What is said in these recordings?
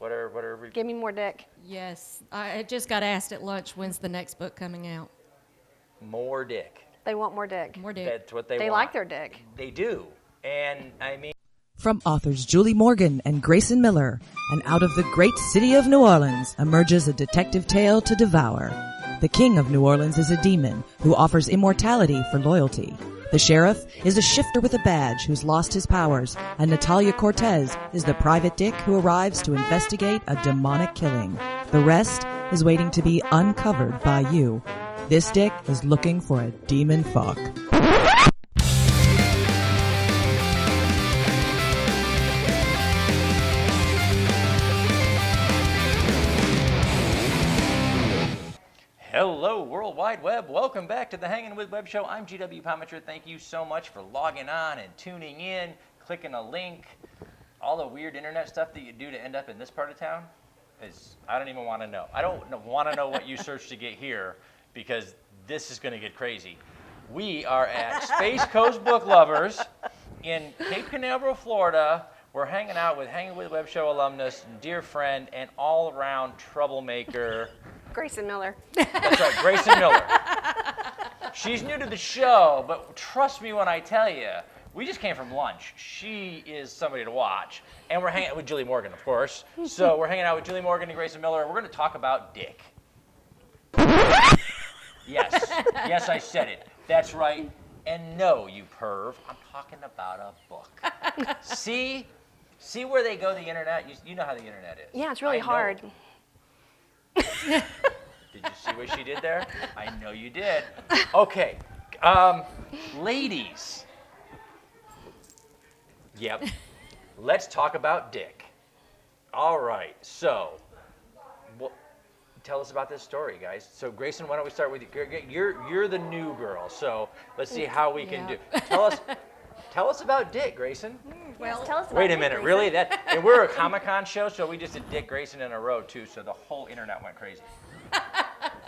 What are we? Give me more dick. Yes. I just got asked at lunch, when's the next book coming out? More dick. They want more dick. More dick. That's what they want. They like their dick. They do. And, I mean... From authors Julie Morgan and Gracen Miller, and out of the great city of New Orleans emerges a detective tale to devour. The king of New Orleans is a demon who offers immortality for loyalty. The sheriff is a shifter with a badge who's lost his powers, and Natalia Cortez is the private dick who arrives to investigate a demonic killing. The rest is waiting to be uncovered by you. This dick is looking for a demon fuck. Hello, World Wide Web. Welcome back to the Hangin' with Web Show. I'm GW Pomichter. Thank you so much for logging on and tuning in, clicking a link. All the weird internet stuff that you do to end up in this part of town is, I don't even want to know. I don't want to know what you search to get here because this is going to get crazy. We are at Space Coast Book Lovers in Cape Canaveral, Florida. We're hanging out with Hangin' with Web Show alumnus, dear friend, and all-around troublemaker. Gracen Miller. That's right, Gracen Miller. She's new to the show, but trust me when I tell you, we just came from lunch. She is somebody to watch. And we're hanging out with Julie Morgan, of course. So we're hanging out with Julie Morgan and Gracen Miller, and we're going to talk about dick. Yes, I said it. That's right. And no, you perv, I'm talking about a book. See where they go, the internet? You know how the internet is. Yeah, it's really hard. Did you see what she did there? I know you did. Okay. Ladies. Yep. Let's talk about dick. All right. So, tell us about this story, guys. So, Gracen, why don't we start with you? You're the new girl. So, let's see how we can do. Tell us about Dick, Gracen. Well, tell us about Wait a Dick, minute, Gracen. really? And we're a Comic-Con show, so we just did Dick Gracen in a row too, so the whole internet went crazy.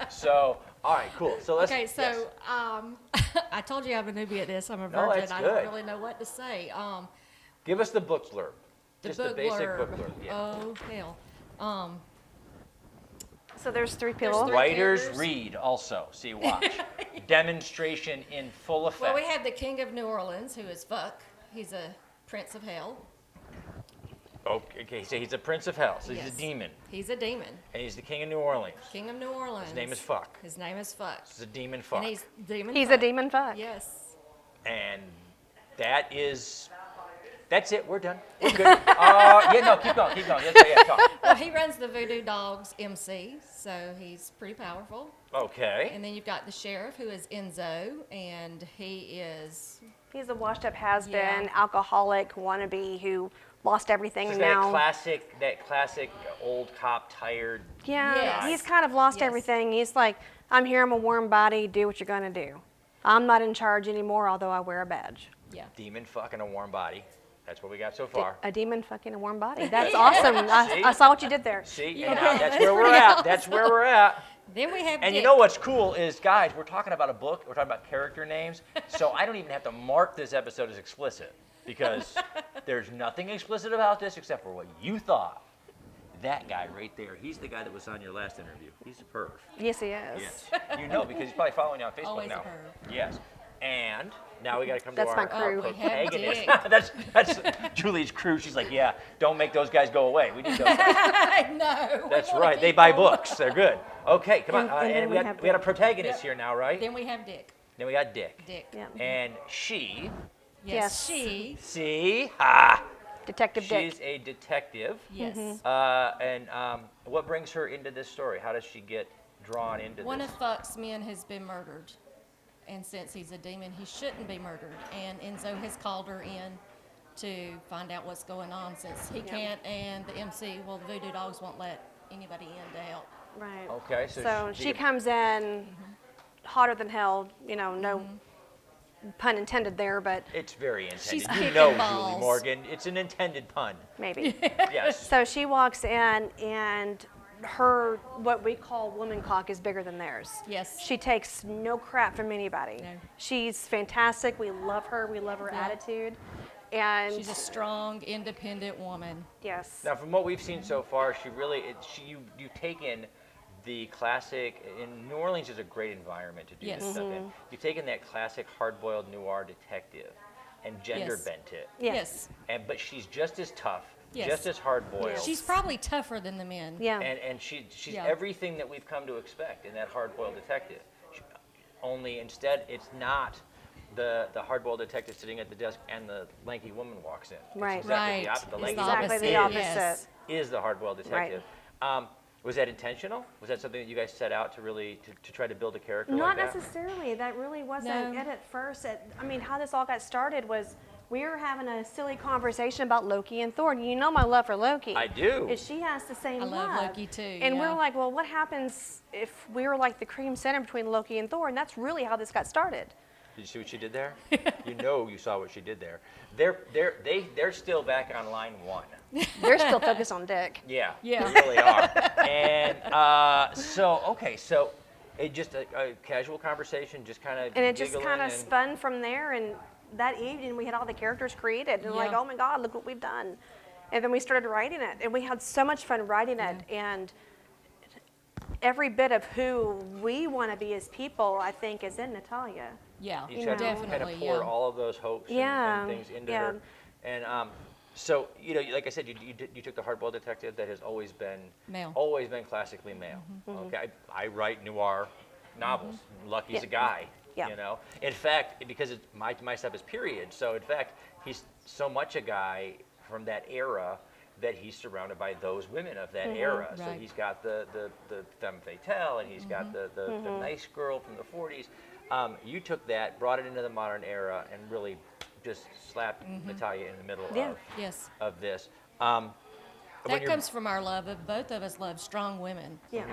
So, all right, cool. So let's. Okay, so yes. I told you I'm a newbie at this. I'm a No, virgin. that's I good. don't really know what to say. Give us the book blurb. Just the basic blurb. book blurb. Yeah. Oh hell. So there's three people. three. Writers characters. read also. See, watch. Demonstration in full effect. Well, we have the King of New Orleans, who is Fuck. He's a prince of hell. Okay, so he's a prince of hell. So he's Yes. a demon. He's a demon. And he's the king of New Orleans. King of New Orleans. His name is Fuck. His name is Fuck. He's a demon fuck. And he's demon. He's fuck. a demon fuck. Yes. And that's it. We're done. We're good. Yeah, no, keep going. Yeah, talk. Well, he runs the Voodoo Dogs MC, so he's pretty powerful. Okay. And then you've got the sheriff, who is Enzo, and he is. He's a washed-up has-been, Yeah. alcoholic wannabe who lost everything Is and that now. classic old cop tired? Yeah, Yes. he's kind of lost Yes. everything. He's like, I'm here, I'm a warm body, do what you're gonna do. I'm not in charge anymore, although I wear a badge. Yeah. Demon fucking a warm body. That's what we got so far. A demon fucking a warm body. That's awesome. See? I saw what you did there. See, Yeah. and now that's where we're Pretty at. That's where we're at. Then we have. And you Dick. know what's cool is, guys, we're talking about a book. We're talking about character names. So I don't even have to mark this episode as explicit because there's nothing explicit about this except for what you thought. That guy right there, he's the guy that was on your last interview. He's a perv. Yes, he is. Yes. You know because he's probably following you on Facebook Always a now. perv. Yes. And now we got to come That's to my our crew. We have protagonist. Dick. that's Julie's crew. She's like, yeah, don't make those guys go away. We need those guys. No. That's we wanna right. They keep buy them. books. They're good. Okay, come on. And then And we we have got a Dick. protagonist here now, right? Then we have Dick. Then we got Dick. Dick. Yeah. And she, Yes. Yes. She. see, Detective Dick. she's a detective. Yes. And what brings her into this story? How does she get drawn into One this? of Fuck's men has been murdered, and since he's a demon, he shouldn't be murdered. And Enzo has called her in to find out what's going on since he can't, and the MC, well, the Voodoo Dogs won't let anybody in to help. Right. Okay, So she she comes in hotter than hell, no pun intended there, but It's very intended. She's You kicking know, Julie balls. Morgan. It's an intended pun. maybe. Yes. So she walks in and her, what we call woman cock, is bigger than theirs. Yes. She takes no crap from anybody. No. She's fantastic. We love her. We love her Yeah. attitude. And She's a strong, independent woman. yes. Now, from what we've seen so far, you've taken the classic. In New Orleans is a great environment to do Yes. this stuff in. You've taken that classic hard-boiled noir detective and gender Yes. bent it. Yes. But she's just as tough, Yes. just as hard-boiled. Yes. She's probably tougher than the men. Yeah. And she's Yeah. everything that we've come to expect in that hard-boiled detective. Only instead, it's not the hard-boiled detective sitting at the desk and the lanky woman walks in. It's Right. exactly Right. the opposite. The It's lanky the woman Exactly the opposite. is the hard-boiled detective. Was that intentional? Was that something that you guys set out to really to try to build a character Not like that? necessarily. That really wasn't No. it at first. I mean, how this all got started was we were having a silly conversation about Loki and Thor. You know my love for Loki. I do. And she has the same I love love. Loki too, And we're yeah. like, well, what happens if we were like the cream center between Loki and Thor? And that's really how this got started. Did you see what she did there? You saw what she did there. They're still back on line 1. They're still focused on Dick. Yeah, Yeah. they really are. And so it just a casual conversation, just kind of And it just kind of spun from there. And that evening, we had all the characters created. And like, Yeah. oh my God, look what we've done. And then we started writing it. And we had so much fun writing it. And every bit of who we want to be as people, I think, is in Natalia. Yeah, You had to kind definitely. of pour Yeah. all of those hopes Yeah, and things into yeah. her. And so, like I said, you took the hardboiled detective that has always been Male. classically male. Okay, I write noir novels. Lucky's Yeah. a guy. Yeah. You know, in fact, because my stuff is period. So in fact, he's so much a guy from that era that he's surrounded by those women of that era. So Right. he's got the femme fatale, and he's got the nice girl from the 40s. You took that, brought it into the modern era, and really just slapped Natalia in the middle Yeah. Yes. of this. That comes from our love of both of us love strong women. Yeah.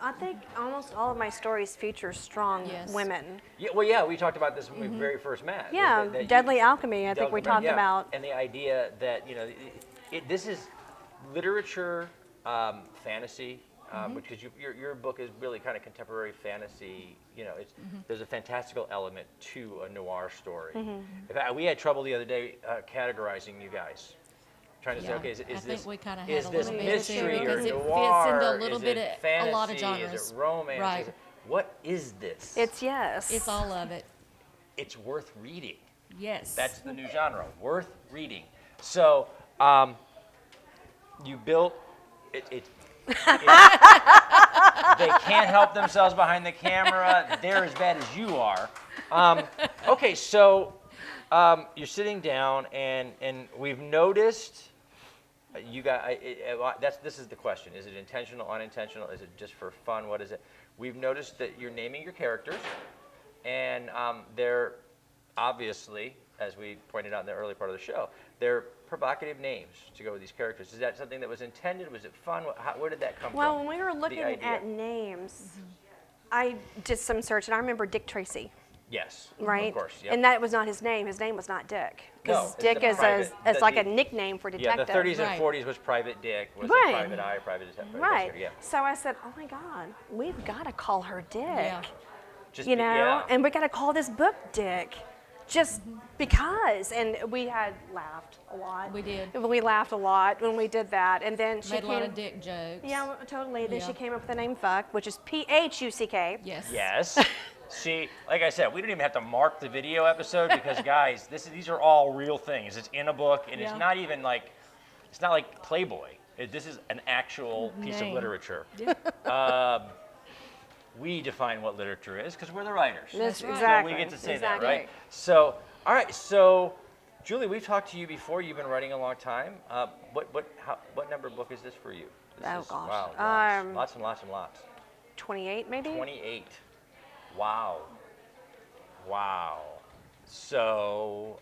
I think almost all of my stories feature strong Yes. women. Yeah, we talked about this when we very first met. Yeah, that Deadly Alchemy, I think we talked yeah. about. And the idea that, this is literature, fantasy, because your book is really kind of contemporary fantasy. There's a fantastical element to a noir story. In fact, we had trouble the other day categorizing you guys. Trying to say, Yeah. okay, I is think this we kinda had is a this little bit mystery too, or because it fits noir? into a little Is bit it of fantasy? a lot of Is genres. it romance? Right. What is this? It's yes. It's all of it. It's worth reading. Yes. That's the new genre, worth reading. So, you built it. They can't help themselves behind the camera. They're as bad as you are. Okay, so you're sitting down, and we've noticed you got. This is the question: is it intentional, unintentional? Is it just for fun? What is it? We've noticed that you're naming your characters, and they're obviously, as we pointed out in the early part of the show, they're provocative names to go with these characters. Is that something that was intended? Was it fun? Where did that come from? Well, when we were looking the idea? at names, I did some search, and I remember Dick Tracy, Yes, right? of course. Yep. And that was not his name. His name was not Dick. No, Because it's Dick the is private- as like a the- nickname for Yeah, detective. the 30s and Right. 40s was Private Dick, was Right. a private eye, private detective. Right. Yeah. So I said, oh my God, we've got to call her Dick. Yeah. Just You be- know, yeah. and we got to call this book Dick, just because. And we had laughed a lot. We did. We laughed a lot when we did that, and then she Made a lot came. of dick jokes. Yeah, totally. Then Yeah. she came up with the name Fuck, which is Phuck. Yes. Yes. See, like I said, we don't even have to mark the video episode because, guys, these are all real things. It's in a book, and it's Yeah. not even like, it's not like Playboy. This is an actual piece of Name. literature. We define what literature is because we're the writers. That's right. exactly. So we get to say exactly. that, right? So, all right. So, Julie, we've talked to you before. You've been writing a long time. What number book is this for you? This Oh, is, gosh. Wow, lots and lots and lots. 28 maybe? 28. Wow. Wow. So,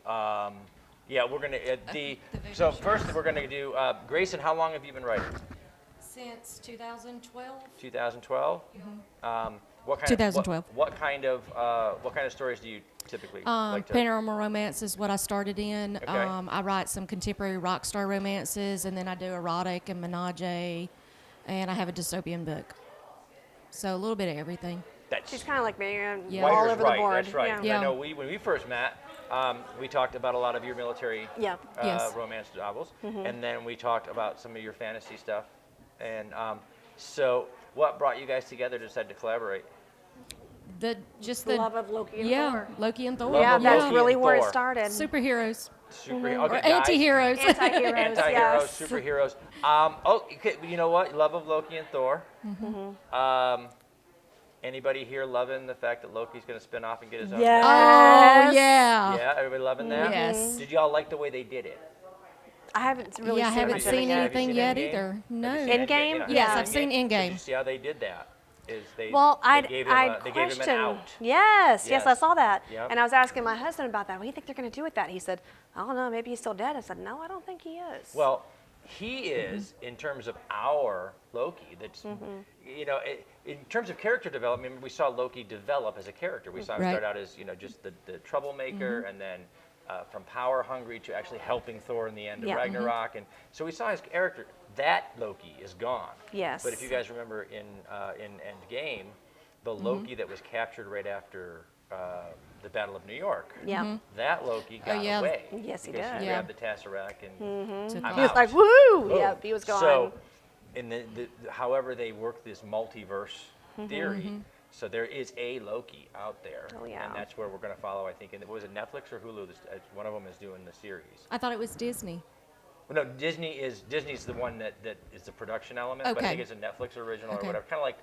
yeah, we're gonna so first we're gonna do Gracen. How long have you been writing? Since 2012. 2012. What kind 2012. Of, what kind of stories do you typically like to? Paranormal romance is what I started in. Okay. I write some contemporary rock star romances, and then I do erotic and menage, and I have a dystopian book. So a little bit of everything. That's She's kind of like me, Yeah. all Writer's over right, the board. That's right. Yeah. Yeah. I know when we first met, we talked about a lot of your military Yeah. Yes. romance novels, and then we talked about some of your fantasy stuff. And so, what brought you guys together to decide to collaborate? The Love of Loki and Thor. Loki and Thor. Love Yeah, of that's Loki really and where it Thor. started. Superheroes Okay, or guys. anti-heroes. Anti-heroes, Anti-heroes, yes. superheroes. Okay, you know what? Love of Loki and Thor. Anybody here loving the fact that Loki's going to spin off and get his own? Yes. Oh yeah. Yeah, everybody loving that? Yes. Did y'all like the way they did it? I haven't really Yeah, I seen haven't much of seen it yet. anything Have you yet seen either. Have you No. seen Endgame? Have you Yes, seen I've seen Did Endgame. you see how they did that? Is they, Well, they gave him I'd they gave him an question. out. Yes, Yes. I saw that. Yep. And I was asking my husband about that. What do you think they're going to do with that? He said, I don't know, maybe he's still dead. I said, no, I don't think he is. Well, he is in terms of our Loki. That's you know, in terms of character development, we saw Loki develop as a character. We saw him Right. start out as just the troublemaker, and then from power hungry to actually helping Thor in the end of Yeah. Ragnarok. And so we saw his character. That Loki is gone. Yes. But if you guys remember in Endgame, the Loki that was captured right after the Battle of New York. Yeah. That Loki got yeah. away. Yes, he because did. He Yeah. grabbed the Tesseract and Took I'm He was out. like, woo! Boom. Yep, he was gone. So, in however they work this multiverse theory, so there is a Loki out there, Oh, yeah. and that's where we're going to follow. I think, and was it Netflix or Hulu? One of them is doing the series. I thought it was Disney. Well, no, Disney's the one that is the production element, but I Okay. think it's a Netflix original Okay. or whatever. Kind of like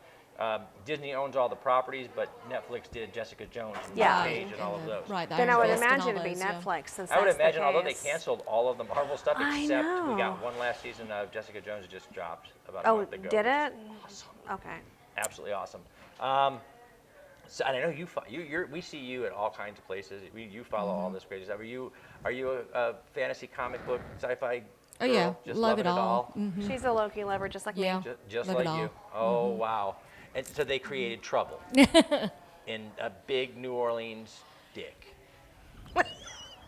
Disney owns all the properties, but Netflix did Jessica Jones and Yeah. Luke Cage and all of those. Right. the then I Iron would Fist and imagine all it'd be those, yeah. Netflix since I would that's the imagine, although they case. canceled all of the Marvel stuff, I except we know. got one last season of Jessica Jones that just dropped about a Oh, month ago. did which it? is Awesome. Okay. Absolutely awesome. So and I know we see you at all kinds of places. You follow all this crazy stuff. Are you a fantasy comic book sci-fi? Oh girl? yeah, Just love loving it all. She's a Loki lover, just like Yeah. me. Just Love like it you. all. Oh wow! And so they created trouble in a big New Orleans dick.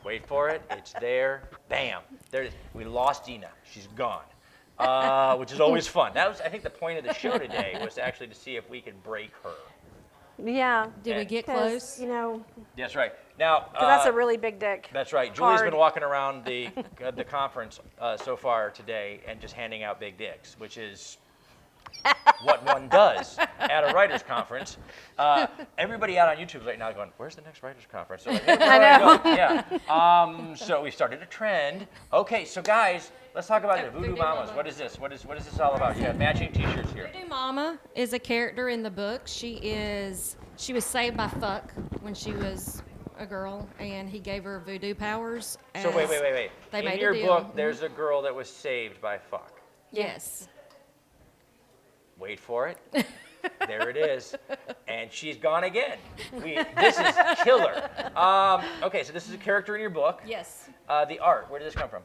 Wait for it. It's there. Bam. There it is. We lost Deena. She's gone. Which is always fun. That was, I think, the point of the show today was actually to see if we could break her. Yeah. Did we get 'Cause, close? You know, That's right. Now, 'cause that's a really big dick. that's right. Julie's Hard. been walking around the conference so far today and just handing out big dicks, which is what one does at a writers' conference. Everybody out on YouTube right now going, "Where's the next writers' conference?" So like, "Hey, where I are know. we going?" Yeah. So we started a trend. Okay, so guys, let's talk about it. Voodoo Voodoo Mamas. Mama. What is this? What is this all about? You have matching T-shirts here. Voodoo Mama is a character in the book. She was saved by Fuck when she was a girl, and he gave her voodoo powers. So wait. They In made a your deal. book, there's a girl that was saved by fuck. Yes. Wait for it. There it is. And she's gone again. This is killer. Okay, so this is a character in your book. Yes. The art, where did this come from?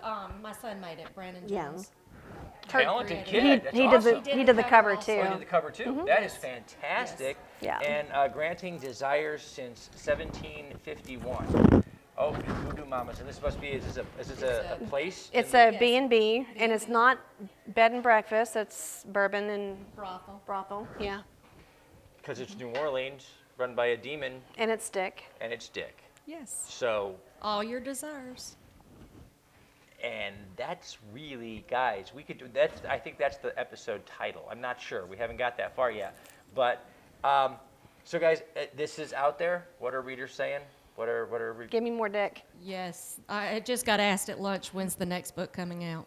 Oh, my son made it, Brandon Yeah. Jones. Talented created kid. That's he awesome. did the cover also. too. Oh, he did the cover too. That is fantastic. Yes. Yeah. And granting desires since 1751. Oh, Voodoo Mamas. And this must be, is this a place? It's in a B&B, and it's not bed and breakfast. It's bourbon and Brothel. brothel. Yeah. Because it's New Orleans, run by a demon, And it's Dick. and it's Dick. Yes. So, All your desires. and that's really, guys, we could do that. I think that's the episode title. I'm not sure. We haven't got that far yet. But, so guys, this is out there. What are readers saying? What are Give me more Dick. Yes. I just got asked at lunch, when's the next book coming out?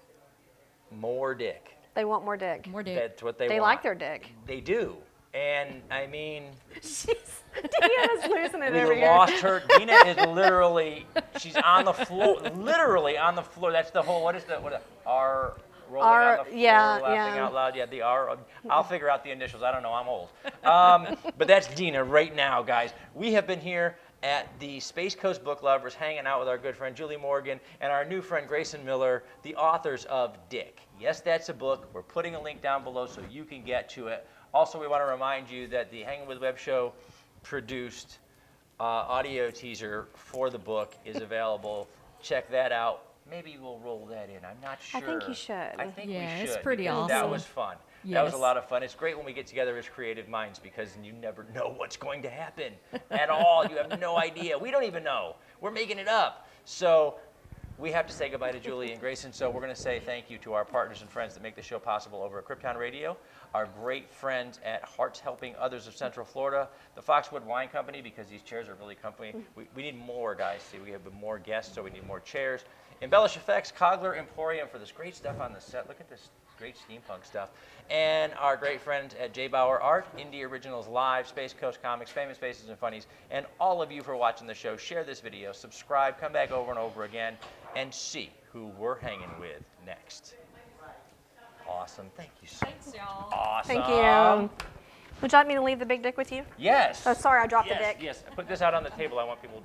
more Dick? They want more Dick. More dick. That's what they They want. like their Dick. They do. And I mean, Deanna's losing it over we here. lost her. Deena is literally, she's on the floor, literally on the floor. That's the whole, what is R, rolling R, on the floor, yeah, laughing yeah. out loud. Yeah, the R. I'll figure out the initials. I don't know. I'm old. But that's Deena right now, guys. We have been here at the Space Coast Book Lovers, hanging out with our good friend Julie Morgan and our new friend Gracen Miller, the authors of Dick. Yes, that's a book. We're putting a link down below so you can get to it. Also, we want to remind you that the Hangin with Web show produced audio teaser for the book is available. Check that out. Maybe we'll roll that in. I'm not sure. I think you should. I think Yeah, we should. it's pretty because That awesome. was fun. That was a Yes. lot of fun. It's great when we get together as creative minds because you never know what's going to happen at all. You have no idea. We don't even know. We're making it up. So we have to say goodbye to Julie and Gracen. So we're going to say thank you to our partners and friends that make the show possible over at Krypton Radio, our great friends at Hearts Helping Others of Central Florida, the Foxwood Wine Company, because these chairs are really comfy. We need more, guys. See, we have more guests, so we need more chairs. Embellish Effects, Cogler Emporium for this great stuff on the set. Look at this great steampunk stuff. And our great friends at J. Bauer Art, Indie Originals Live, Space Coast Comics, Famous Faces and Funnies, and all of you for watching the show. Share this video, subscribe, come back over and over again, and see who we're hanging with next. Awesome. Thank you so much. Thanks, y'all. Awesome. Thank you. Would you like me to leave the big dick with you? Yes. Oh, sorry, I dropped the Yes, dick. yes. I put this out on the table. I want people